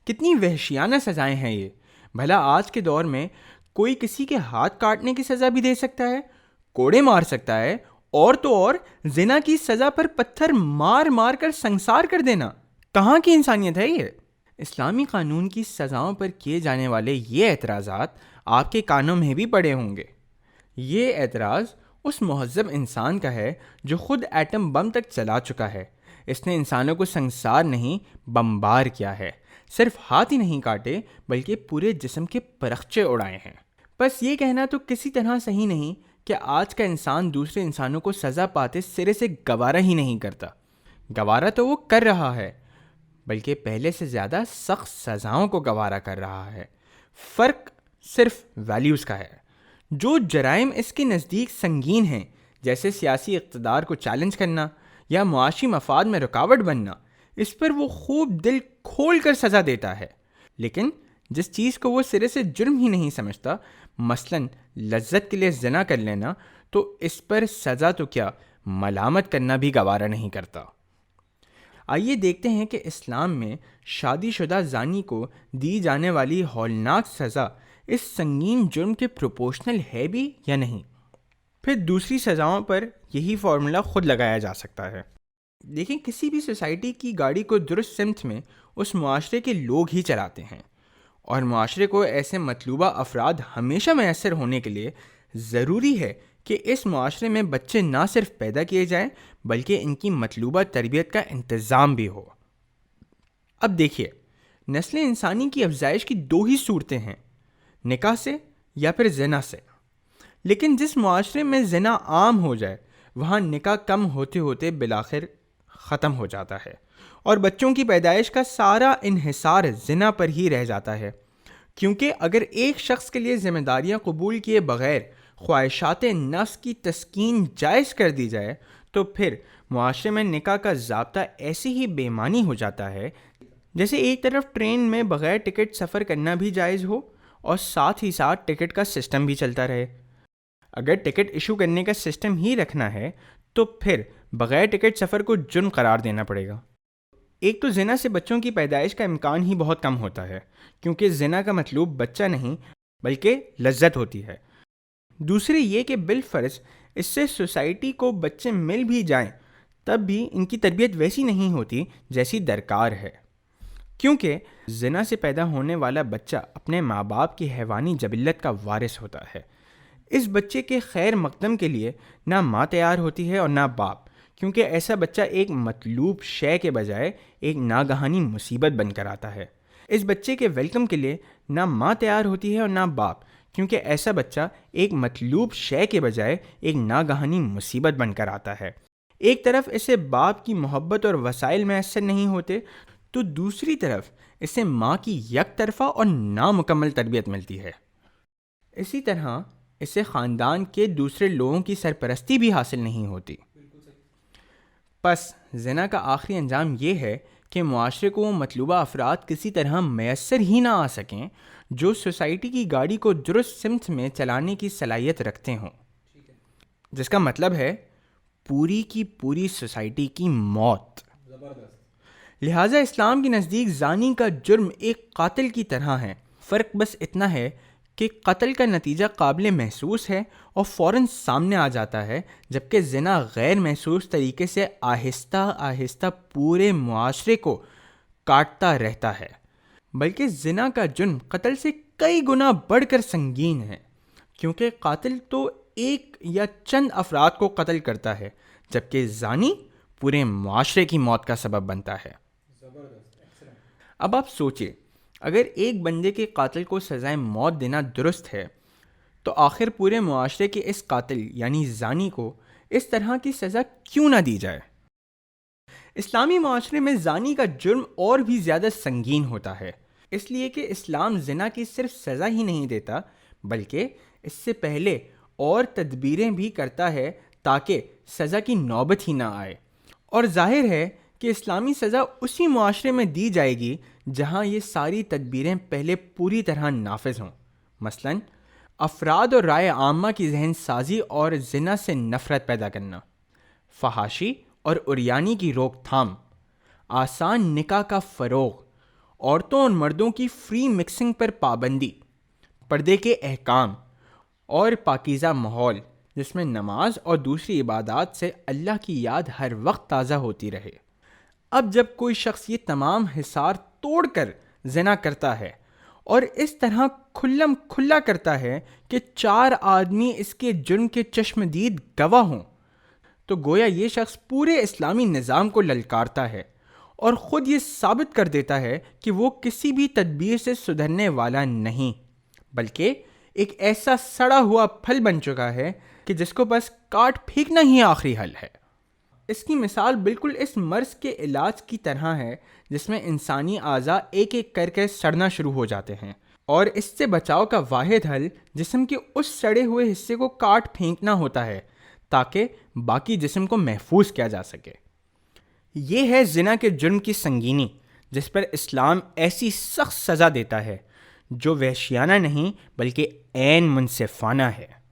کتنی وحشیانہ سزائیں ہیں یہ. بھلا آج کے دور میں کوئی کسی کے ہاتھ کاٹنے کی سزا بھی دے سکتا ہے، کوڑے مار سکتا ہے، اور تو اور زنا کی سزا پر پتھر مار مار کر سنسار کر دینا. کہاں کی انسانیت ہے یہ؟ اسلامی قانون کی سزاؤں پر کیے جانے والے یہ اعتراضات آپ کے کانوں میں بھی پڑے ہوں گے. یہ اعتراض اس مہذب انسان کا ہے جو خود ایٹم بم تک چلا چکا ہے. اس نے انسانوں کو سنسار نہیں بمبار کیا ہے. صرف ہاتھ ہی نہیں کاٹے بلکہ پورے جسم کے پرخچے اڑائے ہیں. بس یہ کہنا تو کسی طرح صحیح نہیں کہ آج کا انسان دوسرے انسانوں کو سزا پاتے سرے سے گوارا ہی نہیں کرتا. گوارا تو وہ کر رہا ہے، بلکہ پہلے سے زیادہ سخت سزاؤں کو گوارا کر رہا ہے. فرق صرف ویلیوز کا ہے. جو جرائم اس کے نزدیک سنگین ہیں، جیسے سیاسی اقتدار کو چیلنج کرنا یا معاشی مفاد میں رکاوٹ بننا، اس پر وہ خوب دل کھول کر سزا دیتا ہے. لیکن جس چیز کو وہ سرے سے جرم ہی نہیں سمجھتا، مثلاً لذت کے لیے زنا کر لینا، تو اس پر سزا تو کیا ملامت کرنا بھی گوارا نہیں کرتا. آئیے دیکھتے ہیں کہ اسلام میں شادی شدہ زانی کو دی جانے والی ہولناک سزا اس سنگین جرم کے پروپورشنل ہے بھی یا نہیں. پھر دوسری سزاؤں پر یہی فارمولا خود لگایا جا سکتا ہے. لیکن کسی بھی سوسائٹی کی گاڑی کو درست سمت میں اس معاشرے کے لوگ ہی چلاتے ہیں، اور معاشرے کو ایسے مطلوبہ افراد ہمیشہ میسر ہونے کے لیے ضروری ہے کہ اس معاشرے میں بچے نہ صرف پیدا کیے جائیں بلکہ ان کی مطلوبہ تربیت کا انتظام بھی ہو. اب دیکھیے، نسل انسانی کی افزائش کی دو ہی صورتیں ہیں، نکاح سے یا پھر زنا سے. لیکن جس معاشرے میں زنا عام ہو جائے وہاں نکاح کم ہوتے ہوتے بالآخر ختم ہو جاتا ہے، اور بچوں کی پیدائش کا سارا انحصار زنا پر ہی رہ جاتا ہے. کیونکہ اگر ایک شخص کے لیے ذمہ داریاں قبول کیے بغیر خواہشات نفس کی تسکین جائز کر دی جائے تو پھر معاشرے میں نکاح کا ضابطہ ایسے ہی بے معنی ہو جاتا ہے جیسے ایک طرف ٹرین میں بغیر ٹکٹ سفر کرنا بھی جائز ہو اور ساتھ ہی ساتھ ٹکٹ کا سسٹم بھی چلتا رہے. اگر ٹکٹ ایشو کرنے کا سسٹم ہی رکھنا ہے تو پھر بغیر ٹکٹ سفر کو جرم قرار دینا پڑے گا. ایک تو زنا سے بچوں کی پیدائش کا امکان ہی بہت کم ہوتا ہے، کیونکہ زنا کا مطلوب بچہ نہیں بلکہ لذت ہوتی ہے. دوسرے یہ کہ بالفرض اس سے سوسائٹی کو بچے مل بھی جائیں تب بھی ان کی تربیت ویسی نہیں ہوتی جیسی درکار ہے، کیونکہ زنا سے پیدا ہونے والا بچہ اپنے ماں باپ کی حیوانی جبلت کا وارث ہوتا ہے. اس بچے کے خیر مقدم کے لیے نہ ماں تیار ہوتی ہے اور نہ باپ، کیونکہ ایسا بچہ ایک مطلوب شے کے بجائے ایک ناگہانی مصیبت بن کر آتا ہے. اس بچے کے ویلکم کے لیے نہ ماں تیار ہوتی ہے اور نہ باپ، کیونکہ ایسا بچہ ایک مطلوب شے کے بجائے ایک ناگہانی مصیبت بن کر آتا ہے. ایک طرف اسے باپ کی محبت اور وسائل میسر نہیں ہوتے تو دوسری طرف اسے ماں کی یک طرفہ اور نامکمل تربیت ملتی ہے. اسی طرح اسے خاندان کے دوسرے لوگوں کی سرپرستی بھی حاصل نہیں ہوتی. پس زنا کا آخری انجام یہ ہے کہ معاشرے کو وہ مطلوبہ افراد کسی طرح میسر ہی نہ آ سکیں جو سوسائٹی کی گاڑی کو درست سمت میں چلانے کی صلاحیت رکھتے ہوں، جس کا مطلب ہے پوری کی پوری سوسائٹی کی موت. لہٰذا اسلام کے نزدیک زانی کا جرم ایک قاتل کی طرح ہے. فرق بس اتنا ہے کہ قتل کا نتیجہ قابل محسوس ہے اور فوراً سامنے آ جاتا ہے، جبکہ زنا غیر محسوس طریقے سے آہستہ آہستہ پورے معاشرے کو کاٹتا رہتا ہے. بلکہ زنا کا جرم قتل سے کئی گنا بڑھ کر سنگین ہے، کیونکہ قاتل تو ایک یا چند افراد کو قتل کرتا ہے، جبکہ زانی پورے معاشرے کی موت کا سبب بنتا ہے. اب آپ سوچیں، اگر ایک بندے کے قاتل کو سزائے موت دینا درست ہے تو آخر پورے معاشرے کے اس قاتل یعنی زانی کو اس طرح کی سزا کیوں نہ دی جائے؟ اسلامی معاشرے میں زانی کا جرم اور بھی زیادہ سنگین ہوتا ہے، اس لیے کہ اسلام زنا کی صرف سزا ہی نہیں دیتا بلکہ اس سے پہلے اور تدبیریں بھی کرتا ہے تاکہ سزا کی نوبت ہی نہ آئے. اور ظاہر ہے کہ اسلامی سزا اسی معاشرے میں دی جائے گی جہاں یہ ساری تدبیریں پہلے پوری طرح نافذ ہوں. مثلاً افراد اور رائے عامہ کی ذہن سازی اور زنا سے نفرت پیدا کرنا، فحاشی اور عریانی کی روک تھام، آسان نکاح کا فروغ عورتوں اور مردوں کی فری مکسنگ پر پابندی، پردے کے احکام اور پاکیزہ ماحول جس میں نماز اور دوسری عبادات سے اللہ کی یاد ہر وقت تازہ ہوتی رہے۔ اب جب کوئی شخص یہ تمام حصار توڑ کر زنا کرتا ہے اور اس طرح کھلم کھلا کرتا ہے کہ 4 آدمی اس کے جرم کے چشمدید گواہ ہوں، تو گویا یہ شخص پورے اسلامی نظام کو للکارتا ہے اور خود یہ ثابت کر دیتا ہے کہ وہ کسی بھی تدبیر سے سدھرنے والا نہیں، بلکہ ایک ایسا سڑا ہوا پھل بن چکا ہے کہ جس کو بس کاٹ پھینکنا ہی آخری حل ہے۔ اس کی مثال بالکل اس مرض کے علاج کی طرح ہے جس میں انسانی اعضاء ایک ایک کر کے سڑنا شروع ہو جاتے ہیں، اور اس سے بچاؤ کا واحد حل جسم کے اس سڑے ہوئے حصے کو کاٹ پھینکنا ہوتا ہے تاکہ باقی جسم کو محفوظ کیا جا سکے۔ یہ ہے زنا کے جرم کی سنگینی جس پر اسلام ایسی سخت سزا دیتا ہے جو وحشیانہ نہیں بلکہ عین منصفانہ ہے۔